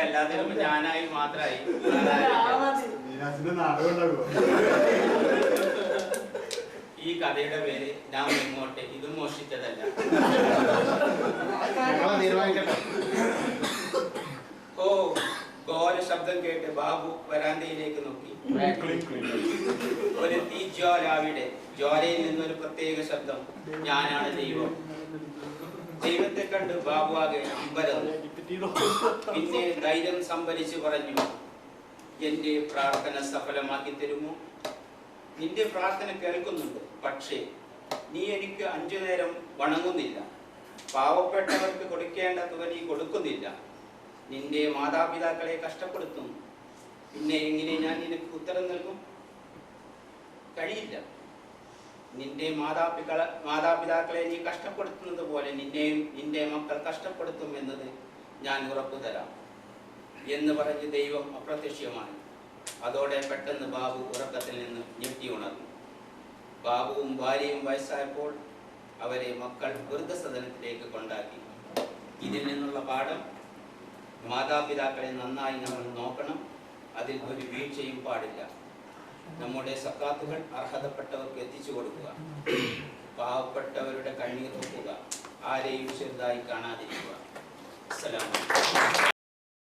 അല്ലാതെ ഞാനായി മാത്രമായി. ഈ കഥയുടെ പേര് ഞാൻ ഇങ്ങോട്ട്, ഇതും മോഷ്ടിച്ചതല്ല. ഓ, ഘോര ശബ്ദം കേട്ട് ബാബു വരാന്തയിലേക്ക് നോക്കി. ഒരു തീജ്വാലാവിടെ ജ്വാലയിൽ നിന്നൊരു പ്രത്യേക ശബ്ദം, ഞാനാണ് ദൈവം. ദൈവത്തെ കണ്ട് ബാബു ആകെ അമ്പരന്നു. പിന്നെ ധൈര്യം സംഭരിച്ച് പറഞ്ഞു, എന്റെ പ്രാർത്ഥന സഫലമാക്കി തരുമോ? നിന്റെ പ്രാർത്ഥന കേൾക്കുന്നുണ്ട്, പക്ഷേ നീ എനിക്ക് 5 നേരം വണങ്ങുന്നില്ല. പാവപ്പെട്ടവർക്ക് കൊടുക്കേണ്ട തുക നീ കൊടുക്കുന്നില്ല. നിന്റെ മാതാപിതാക്കളെ കഷ്ടപ്പെടുത്തുന്നു. പിന്നെ എങ്ങനെ ഞാൻ നിനക്ക് ഉത്തരം നൽകും? കഴിയില്ല. നിന്റെ മാതാപിതാക്കളെ നീ കഷ്ടപ്പെടുത്തുന്നത് പോലെ നിന്നെയും നിന്റെ മക്കൾ കഷ്ടപ്പെടുത്തും എന്നത് ഞാൻ ഉറപ്പു തരാം എന്ന് പറഞ്ഞ് ദൈവം അപ്രത്യക്ഷമായി. അതോടെ പെട്ടെന്ന് ബാബു ഉറക്കത്തിൽ നിന്ന് ഞെട്ടി ഉണർന്നു. ബാബുവും ഭാര്യയും വയസ്സായപ്പോൾ അവരെ മക്കൾ വൃദ്ധസദനത്തിലേക്ക് കൊണ്ടാക്കി. ഇതിൽ നിന്നുള്ള പാഠം, മാതാപിതാക്കളെ നന്നായി നമ്മൾ നോക്കണം. അതിൽ ഒരു വീഴ്ചയും പാടില്ല. നമ്മുടെ സക്കാത്തുകൾ അർഹതപ്പെട്ടവർക്ക് എത്തിച്ചു കൊടുക്കുക. പാവപ്പെട്ടവരുടെ കണ്ണീർ നോക്കുക. ആരെയും ചെറുതായി കാണാതിരിക്കുക. അസ്സലാമു അലൈക്കും.